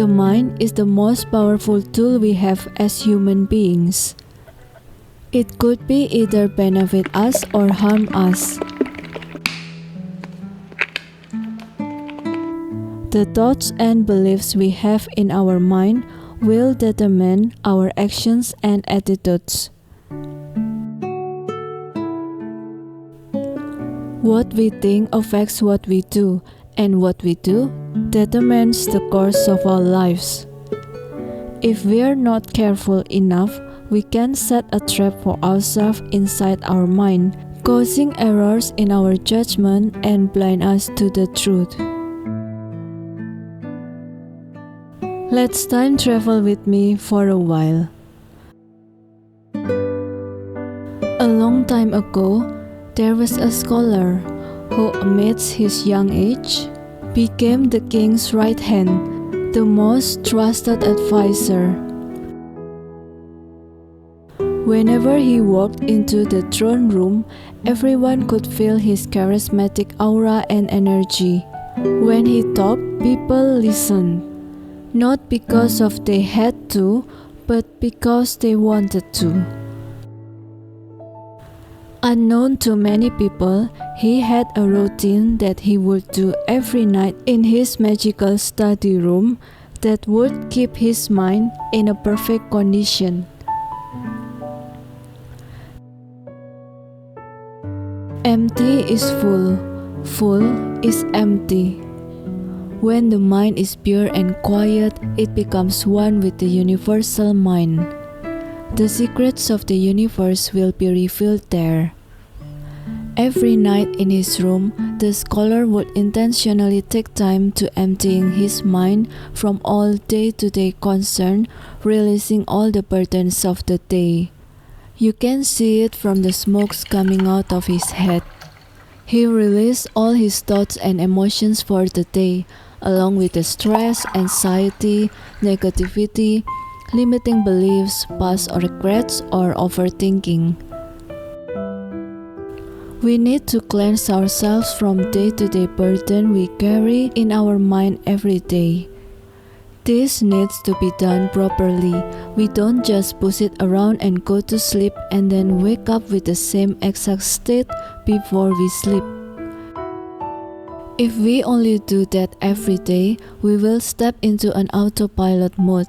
The mind is the most powerful tool we have as human beings. It could be either benefit us or harm us. The thoughts and beliefs we have in our mind will determine our actions and attitudes. What we think affects what we do, and what we do determines the course of our lives. If we are not careful enough, we can set a trap for ourselves inside our mind, causing errors in our judgment and blind us to the truth. Let's time travel with me for a while. A long time ago, there was a scholar who, amidst his young age, became the king's right hand, the most trusted advisor. Whenever he walked into the throne room, everyone could feel his charismatic aura and energy. When he talked, people listened. Not because of they had to, but because they wanted to. Unknown to many people, he had a routine that he would do every night in his magical study room that would keep his mind in a perfect condition. Empty is full, full is empty. When the mind is pure and quiet, it becomes one with the universal mind. The secrets of the universe will be revealed there. Every night in his room, the scholar would intentionally take time to emptying his mind from all day-to-day concern, releasing all the burdens of the day. You can see it from the smokes coming out of his head. He released all his thoughts and emotions for the day, along with the stress, anxiety, negativity, limiting beliefs, past regrets, or overthinking. We need to cleanse ourselves from day-to-day burden we carry in our mind every day. This needs to be done properly. We don't just push it around and go to sleep and then wake up with the same exact state before we sleep. If we only do that every day, we will step into an autopilot mode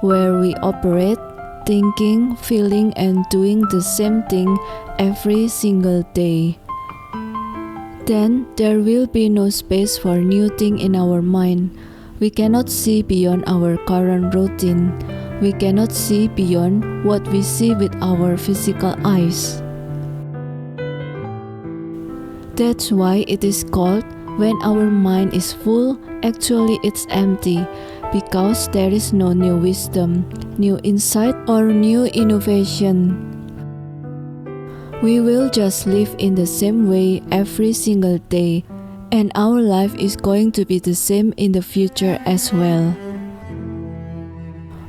where we operate, thinking, feeling, and doing the same thing every single day. Then there will be no space for new things in our mind. We cannot see beyond our current routine. We cannot see beyond what we see with our physical eyes. That's why it is called when our mind is full, actually it's empty, because there is no new wisdom, new insight, or new innovation. We will just live in the same way every single day, and our life is going to be the same in the future as well.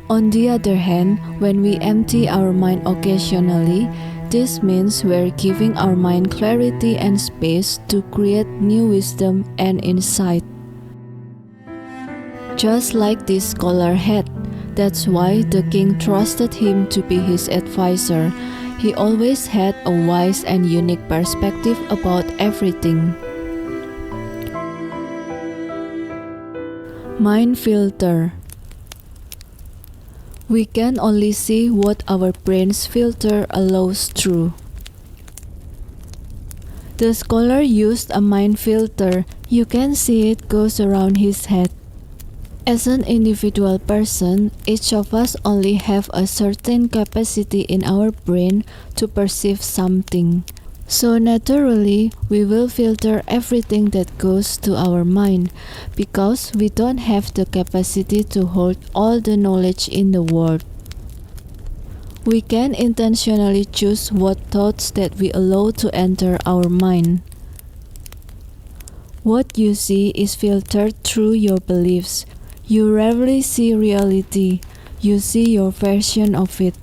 On the other hand, when we empty our mind occasionally, this means we're giving our mind clarity and space to create new wisdom and insight. Just like this scholar had, that's why the king trusted him to be his advisor. He always had a wise and unique perspective about everything. Mind filter. We can only see what our brain's filter allows through. The scholar used a mind filter. You can see it goes around his head. As an individual person, each of us only have a certain capacity in our brain to perceive something. So naturally, we will filter everything that goes to our mind, because we don't have the capacity to hold all the knowledge in the world. We can intentionally choose what thoughts that we allow to enter our mind. What you see is filtered through your beliefs. You rarely see reality, you see your version of it.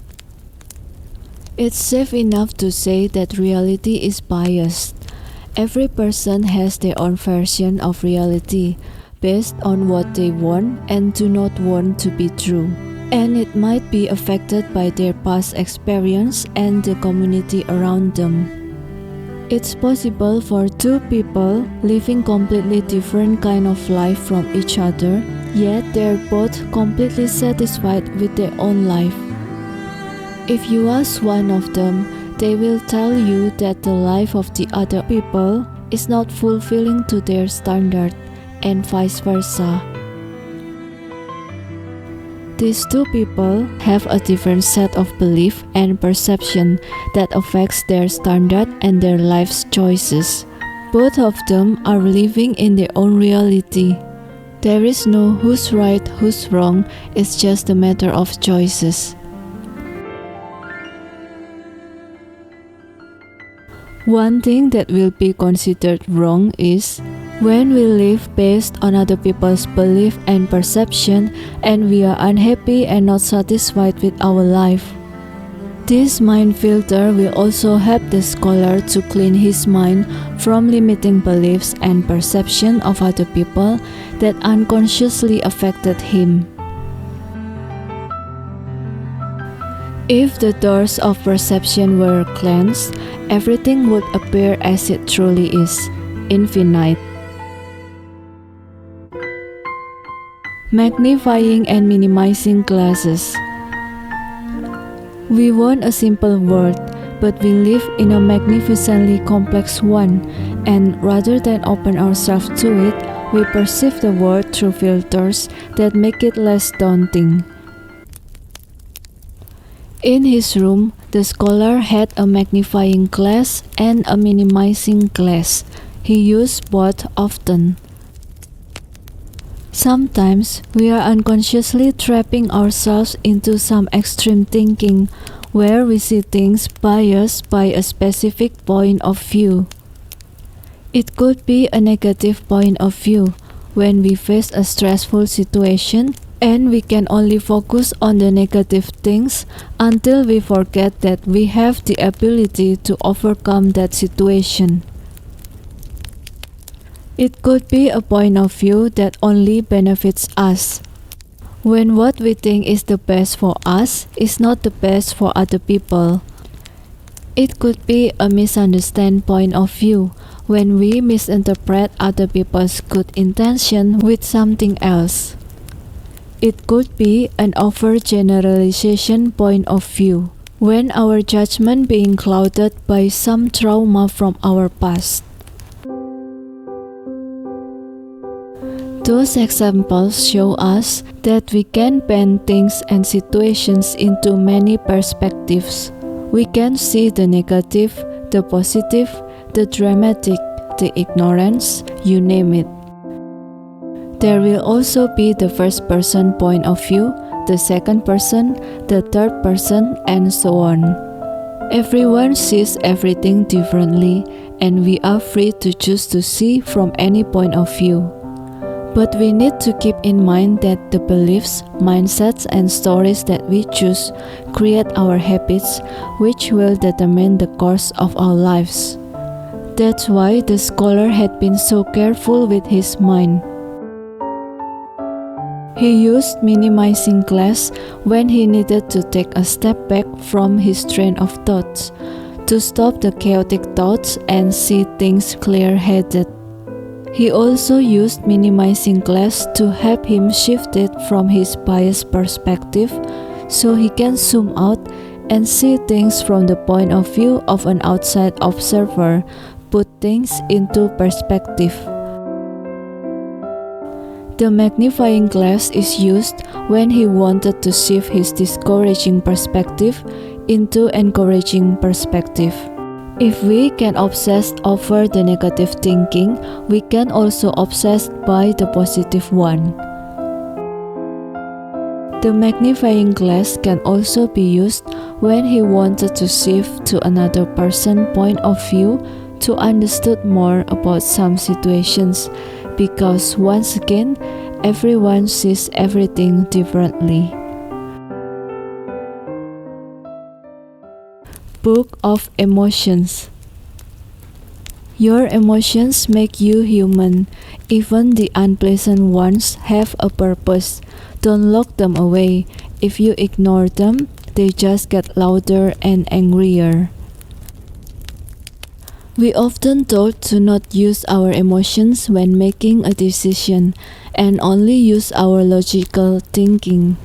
It's safe enough to say that reality is biased. Every person has their own version of reality, based on what they want and do not want to be true, and it might be affected by their past experience and the community around them. It's possible for two people living completely different kind of life from each other, yet they're both completely satisfied with their own life. If you ask one of them, they will tell you that the life of the other people is not fulfilling to their standard, and vice versa. These two people have a different set of belief and perception that affects their standard and their life's choices. Both of them are living in their own reality. There is no who's right, who's wrong, it's just a matter of choices. One thing that will be considered wrong is when we live based on other people's belief and perception, and we are unhappy and not satisfied with our life. This mind filter will also help the scholar to clean his mind from limiting beliefs and perception of other people that unconsciously affected him. If the doors of perception were cleansed, everything would appear as it truly is, infinite. Magnifying and minimizing glasses. We want a simple world, but we live in a magnificently complex one, and rather than open ourselves to it, we perceive the world through filters that make it less daunting. In his room, the scholar had a magnifying glass and a minimizing glass. He used both often. Sometimes we are unconsciously trapping ourselves into some extreme thinking where we see things biased by a specific point of view. It could be a negative point of view when we face a stressful situation and we can only focus on the negative things until we forget that we have the ability to overcome that situation. It could be a point of view that only benefits us, when what we think is the best for us is not the best for other people. It could be a misunderstood point of view, when we misinterpret other people's good intention with something else. It could be an overgeneralization point of view, when our judgment being clouded by some trauma from our past. Those examples show us that we can bend things and situations into many perspectives. We can see the negative, the positive, the dramatic, the ignorance, you name it. There will also be the first person point of view, the second person, the third person, and so on. Everyone sees everything differently, and we are free to choose to see from any point of view. But we need to keep in mind that the beliefs, mindsets, and stories that we choose create our habits, which will determine the course of our lives. That's why the scholar had been so careful with his mind. He used minimizing glass when he needed to take a step back from his train of thoughts, to stop the chaotic thoughts and see things clear-headed. He also used minimizing glass to help him shift it from his biased perspective so he can zoom out and see things from the point of view of an outside observer, put things into perspective. The magnifying glass is used when he wanted to shift his discouraging perspective into encouraging perspective. If we can obsess over the negative thinking, we can also obsess by the positive one. The magnifying glass can also be used when he wanted to shift to another person's point of view to understand more about some situations, because once again, everyone sees everything differently. Book of Emotions. Your emotions make you human. Even the unpleasant ones have a purpose. Don't lock them away. If you ignore them, they just get louder and angrier. We often told to not use our emotions when making a decision and only use our logical thinking.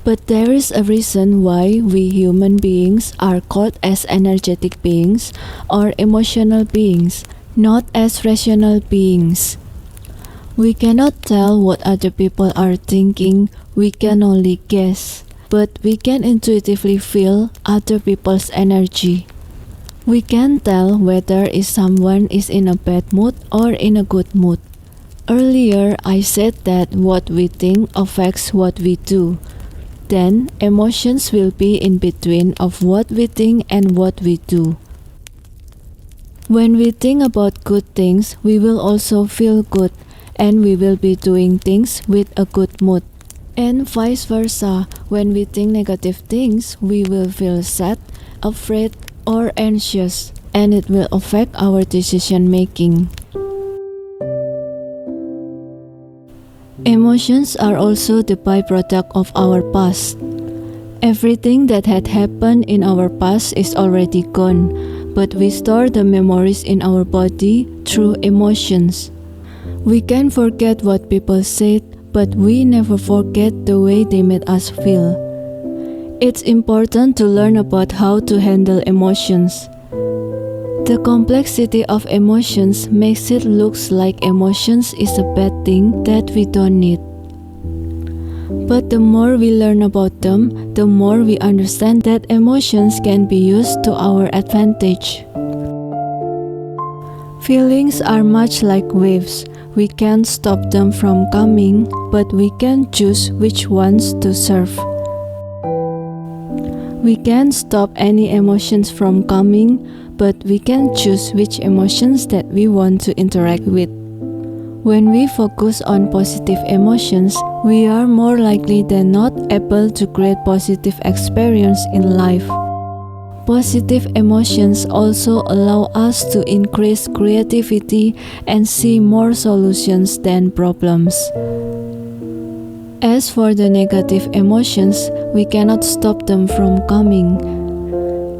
But there is a reason why we human beings are called as energetic beings or emotional beings, not as rational beings. We cannot tell what other people are thinking, we can only guess, but we can intuitively feel other people's energy. We can tell whether someone is in a bad mood or in a good mood. Earlier, I said that what we think affects what we do. Then, emotions will be in between of what we think and what we do. When we think about good things, we will also feel good, and we will be doing things with a good mood. And vice versa, when we think negative things, we will feel sad, afraid, or anxious, and it will affect our decision making. Emotions are also the byproduct of our past. Everything that had happened in our past is already gone, but we store the memories in our body through emotions. We can forget what people said, but we never forget the way they made us feel. It's important to learn about how to handle emotions. The complexity of emotions makes it look like emotions is a bad thing that we don't need. But the more we learn about them, the more we understand that emotions can be used to our advantage. Feelings are much like waves. We can't stop them from coming, but we can choose which ones to surf. We can't stop any emotions from coming, but we can choose which emotions that we want to interact with. When we focus on positive emotions, we are more likely than not able to create positive experience in life. Positive emotions also allow us to increase creativity and see more solutions than problems. As for the negative emotions, we cannot stop them from coming.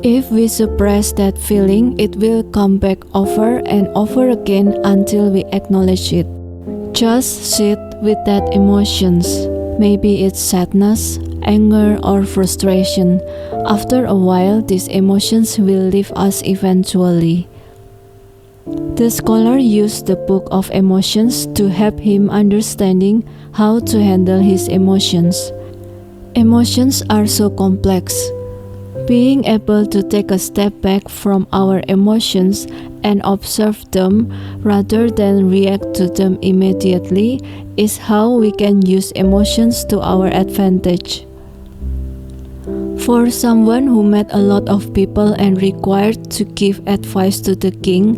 If we suppress that feeling, it will come back over and over again until we acknowledge it. Just sit with that emotions. Maybe it's sadness, anger, or frustration. After a while, these emotions will leave us eventually. The scholar used the book of emotions to help him understanding how to handle his emotions. Emotions are so complex. Being able to take a step back from our emotions and observe them rather than react to them immediately is how we can use emotions to our advantage. For someone who met a lot of people and required to give advice to the king,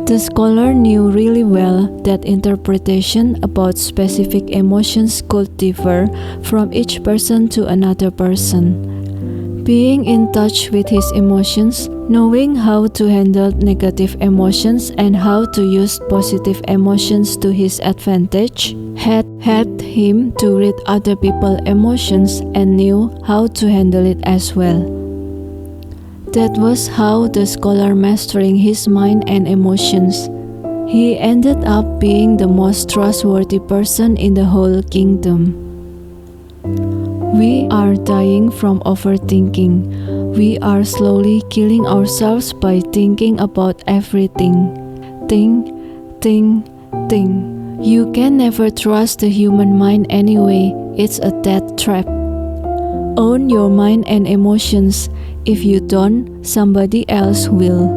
the scholar knew really well that interpretation about specific emotions could differ from each person to another person. Being in touch with his emotions, knowing how to handle negative emotions and how to use positive emotions to his advantage, had helped him to read other people's emotions and knew how to handle it as well. That was how the scholar mastering his mind and emotions. He ended up being the most trustworthy person in the whole kingdom. We are dying from overthinking. We are slowly killing ourselves by thinking about everything. Think. You can never trust the human mind anyway. It's a death trap. Own your mind and emotions. If you don't, somebody else will.